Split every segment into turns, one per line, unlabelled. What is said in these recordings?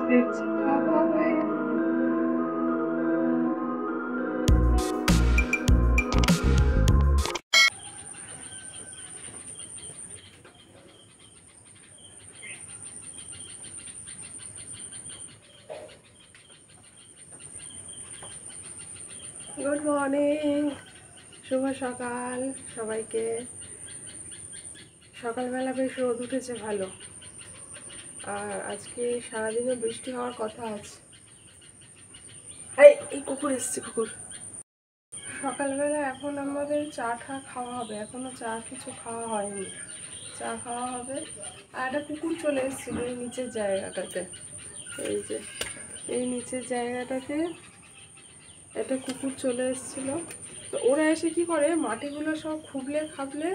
দেখছি খাওয়া হয়ে গুড মর্নিং, শুভ সকাল সবাইকে। সকালবেলা বেশ রোদ উঠেছে ভালো, আর আজকে সারাদিনও বৃষ্টি হওয়ার কথা আছে। এই কুকুর এসছে, কুকুর। সকালবেলা এখন আমাদের চা খাওয়া হবে, এখনো চা কিছু খাওয়া হয়নি। চা খাওয়া হবে। আর একটা কুকুর চলে এসেছিল এই নিচের জায়গাটাতে, এই যে এই নিচের জায়গাটাতে একটা কুকুর চলে এসেছিল। তো ওরা এসে কি করে, মাটিগুলো সব খুবলে খাবলে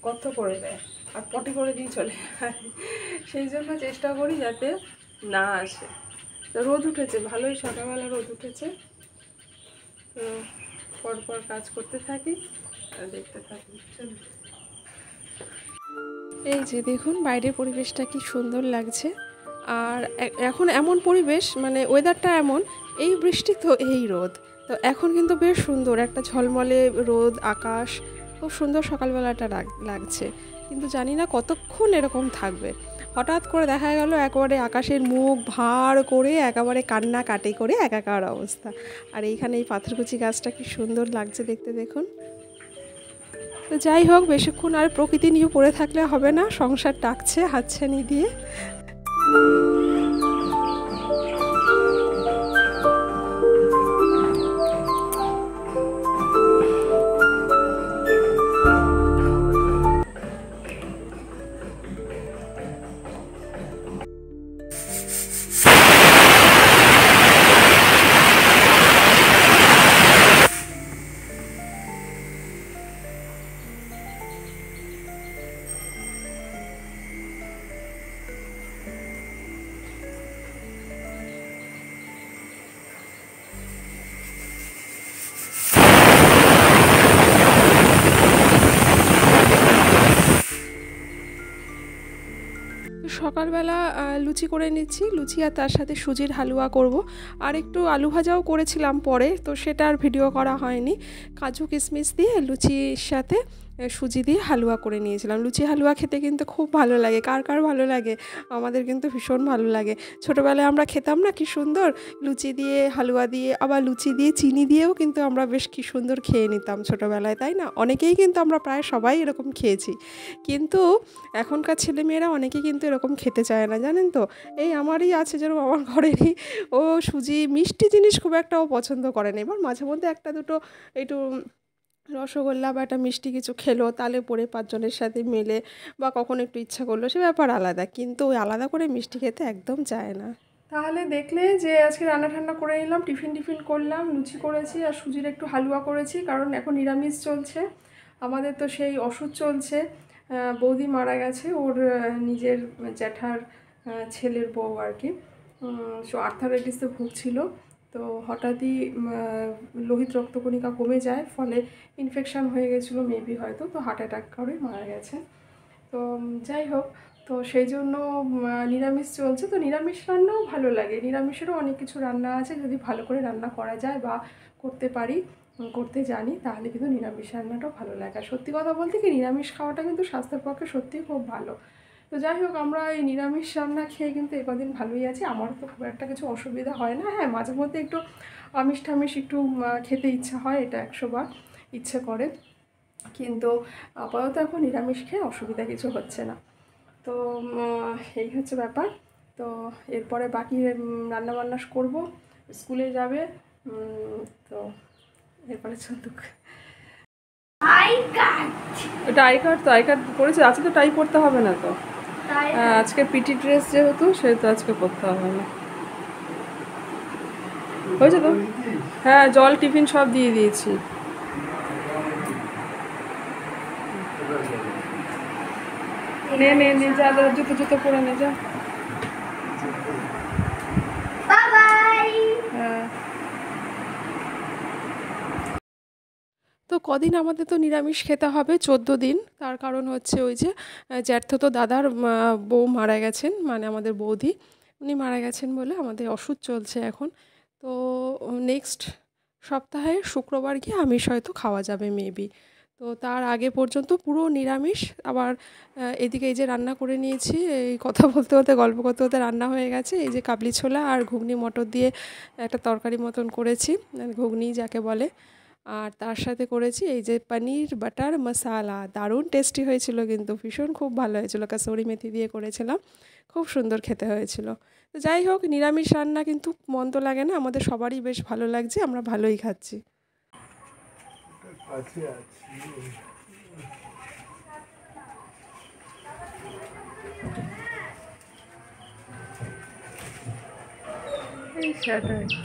গর্ত করে দেয় আর পটি করে দিয়ে চলে যায়। সেই জন্য চেষ্টা করি যাতে না আসে। তো রোদ উঠেছে ভালোই, সকালবেলা রোদ উঠেছে। তো পরপর কাজ করতে থাকি আর দেখতে থাকি। এই যে দেখুন বাইরের পরিবেশটা কি সুন্দর লাগছে। আর এখন এমন পরিবেশ, মানে ওয়েদারটা এমন, এই বৃষ্টি তো এই রোদ, তো এখন কিন্তু বেশ সুন্দর একটা ঝলমলে রোদ, আকাশ খুব সুন্দর সকালবেলাটা লাগছে। কিন্তু জানি না কতক্ষণ এরকম থাকবে। হঠাৎ করে দেখা গেল একেবারে আকাশের মুখ ভার করে একেবারে কান্না কাটে করে একাকার অবস্থা। আর এইখানে এই পাথরকুচি গাছটা কি সুন্দর লাগছে দেখতে, দেখুন। তো যাই হোক, বেশিক্ষণ আর প্রকৃতি নিয়ে পড়ে থাকলে হবে না, সংসার ডাকছে হাতছানি দিয়ে। সকালবেলা লুচি করে নিচ্ছি, লুচি আর তার সাথে সুজির হালুয়া করব। আর একটু আলু ভাজাও করেছিলাম পরে, তো সেটা আর ভিডিও করা হয়নি। কাজু কিশমিশ দিয়ে লুচির সাথে সুজি দিয়ে হালুয়া করে নিয়েছিলাম। লুচি হালুয়া খেতে কিন্তু খুব ভালো লাগে। কার কার ভালো লাগে? আমাদের কিন্তু ভীষণ ভালো লাগে। ছোটোবেলায় আমরা খেতাম না কি সুন্দর, লুচি দিয়ে হালুয়া দিয়ে, আবার লুচি দিয়ে চিনি দিয়েও কিন্তু আমরা বেশ কি সুন্দর খেয়ে নিতাম ছোটোবেলায়, তাই না? অনেকেই কিন্তু আমরা প্রায় সবাই এরকম খেয়েছি। কিন্তু এখনকার ছেলেমেয়েরা অনেকেই কিন্তু এরকম খেতে চায় না, জানেন তো। এই আমারই আছে, যেরকম আমার ঘরেরই, ও সুজি মিষ্টি জিনিস খুব একটা ও পছন্দ করে না। এবার মাঝে মধ্যে একটা দুটো একটু রসগোল্লা বা একটা মিষ্টি কিছু খেলো, তাহলে পরে পাঁচজনের সাথে মিলে, বা কখন একটু ইচ্ছা করলো, সে ব্যাপার আলাদা। কিন্তু ওই আলাদা করে মিষ্টি খেতে একদম চায় না। তাহলে দেখলে যে আজকে রান্না ঠান্না করে নিলাম, টিফিন করলাম, লুচি করেছি আর সুজির একটু হালুয়া করেছি, কারণ এখন নিরামিষ চলছে আমাদের। তো সেই ওষুধ চলছে, বৌদি মারা গেছে, ওর নিজের জ্যাঠার ছেলের বউ আর কি। সো আর্থারাইটিসে ভুগছিল। তো হঠাৎই লোহিত রক্তকণিকা কমে যায়, ফলে ইনফেকশান হয়ে গেছিলো মেবি, হয়তো। তো হার্ট অ্যাটাক করে মারা গেছে। তো যাই হোক, তো সেই জন্য নিরামিষ চলছে। তো নিরামিষ রান্নাও ভালো লাগে, নিরামিষেরও অনেক কিছু রান্না আছে, যদি ভালো করে রান্না করা যায় বা করতে পারি, করতে জানি, তাহলে কিন্তু নিরামিষ রান্নাটাও ভালো লাগে। আর সত্যি কথা বলতে কি, নিরামিষ খাওয়াটা কিন্তু স্বাস্থ্যের পক্ষে সত্যিই খুব ভালো। তো যাই হোক, আমরা এই নিরামিষ রান্না খেয়ে কিন্তু কদিন ভালোই আছি। আমার তো খুব একটা কিছু অসুবিধা হয় না। হ্যাঁ, মাঝে মধ্যে একটু আমিষ টামিষ একটু খেতে ইচ্ছা হয়, এটা 100বার ইচ্ছে করে। কিন্তু আপাতত এখন নিরামিষ খেয়ে অসুবিধা কিছু হচ্ছে না। তো এই হচ্ছে ব্যাপার। তো এরপরে বাকি রান্নাবান্না করব, স্কুলে যাবে। তো এরপরে চলুক। এটা আই কার্ড, তো আই কার্ড করেছে। আজকে তো টাই পড়তে হবে না তো, আজকে পিটি ড্রেস যেহেতু, সেহেতু আজকে পড়তে হবে না। হয়েছে তো? হ্যাঁ, জল টিফিন সব দিয়ে দিয়েছি। নে যা, জুতো পরে নে যা। হ্যাঁ, তো কদিন আমাদের তো নিরামিষ খেতে হবে, 14 দিন। তার কারণ হচ্ছে ওই যে জ্যাঠতো দাদার বউ মারা গেছেন, মানে আমাদের বৌদি। উনি মারা গেছেন বলে আমাদের ওষুধ চলছে এখন। তো নেক্সট সপ্তাহে শুক্রবার গিয়ে আমিষ হয়তো খাওয়া যাবে মেবি। তো তার আগে পর্যন্ত পুরো নিরামিষ। আবার এদিকে এই যে রান্না করে নিয়েছি, এই কথা বলতে বলতে গল্প করতে করতে রান্না হয়ে গেছে। এই যে কাবলি ছোলা আর ঘুগনি মটর দিয়ে একটা তরকারি মতন করেছি, ঘুগনি যাকে বলে। আর তার সাথে করেছি এই যে পনির বাটার মশালা, দারুণ টেস্টি হয়েছিল, কিন্তু ভীষণ খুব ভালো হয়েছিল, কাসুরি মেথি দিয়ে করেছিলাম, খুব সুন্দর খেতে হয়েছিল। তো যাই হোক, নিরামিষ রান্না কিন্তু মন্দ লাগে না, আমাদের সবারই বেশ ভালো লাগছে, আমরা ভালোই খাচ্ছি।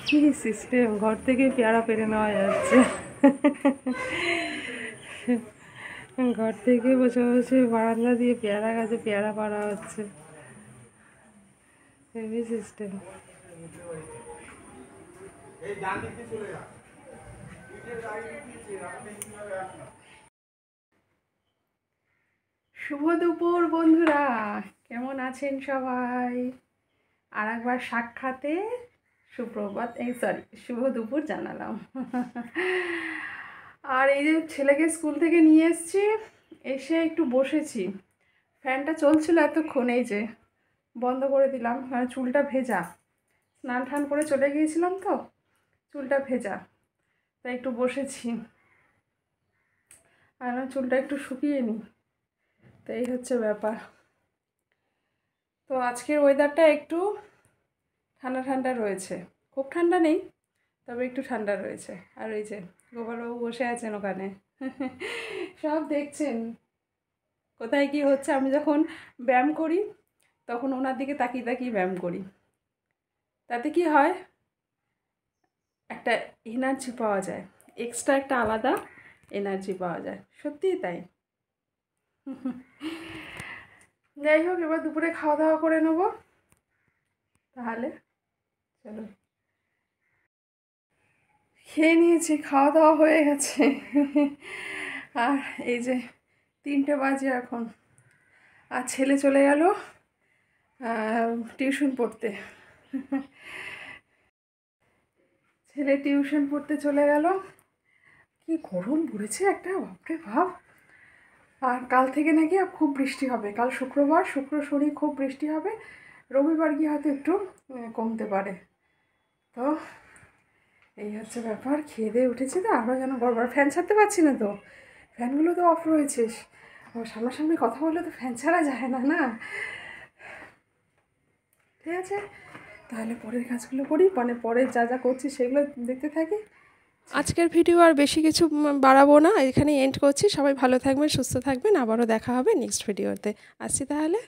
কি সিস্টেম, ঘর থেকে পেয়ারা পেরে নেওয়া যাচ্ছে। ঘর থেকে বসে বসে বারান্দা দিয়ে পেয়ারা গাছে পেয়ারা পাড়া হচ্ছে, হেভি সিস্টেম। শুভ দুপুর বন্ধুরা, কেমন আছেন সবাই? আর একবার সাক্ষাতে সুপ্রভাত, শুভ দুপুর জানালাম। আর এই যে ছেলেকে স্কুল থেকে নিয়ে এসেছি, এসে একটু বসেছি, ফ্যানটা চলছিল এতক্ষণ, এই যে বন্ধ করে দিলাম, চুলটা ভেজা, স্নান টান করে চলে গিয়েছিলাম তো, চুলটা ভেজা, তাই একটু বসেছি, আর চুলটা একটু শুকিয়ে নিই, তো এই হচ্ছে ব্যাপার। তো আজকের ওয়েদারটা একটু ঠান্ডা ঠান্ডা রয়েছে, খুব ঠান্ডা নেই, তবে একটু ঠান্ডা রয়েছে। আর ওই যে গোপালবাবু বসে আছেন ওখানে, সব দেখছেন কোথায় কি হচ্ছে। আমি যখন ব্যায়াম করি তখন ওনার দিকে তাকিয়ে তাকিয়ে ব্যায়াম করি, তাতে কি হয়, একটা এনার্জি পাওয়া যায়, এক্সট্রা একটা আলাদা এনার্জি পাওয়া যায়, সত্যিই তাই। যাই হোক, এবার দুপুরে খাওয়া দাওয়া করে নেব, তাহলে চলো। খেয়ে নিয়েছি, খাওয়া দাওয়া হয়ে গেছে। আর এই যে 3টে বাজে এখন, আর ছেলে চলে গেল টিউশন পড়তে। ছেলে টিউশন পড়তে চলে গেল। কি গরম পড়েছে একটা, বাপরে বাপ। আর কাল থেকে নাকি খুব বৃষ্টি হবে, কাল শুক্রবার, শুক্র শনি খুব বৃষ্টি হবে, রবিবার গিয়ে হয়তো একটু কমতে পারে। তো এই হচ্ছে ব্যাপার। খেয়ে দিয়ে উঠেছি তো, আরও যেন গড়বড়, ফ্যান ছাড়তে পারছি না তো, ফ্যানগুলো তো অফ রয়েছে। সামনাসামনি কথা বললে তো ফ্যান ছাড়া যায় না, না? ঠিক আছে, তাহলে পরের কাজগুলো করি, মানে পরে যা যা করছি সেগুলো দেখতে থাকি।
আজকের ভিডিও আর বেশি কিছু বাড়াবো না, এখানে এন্ড করছি। সবাই ভালো থাকবেন, সুস্থ থাকবেন, আবারও দেখা হবে নেক্সট ভিডিওতে। আসছি তাহলে।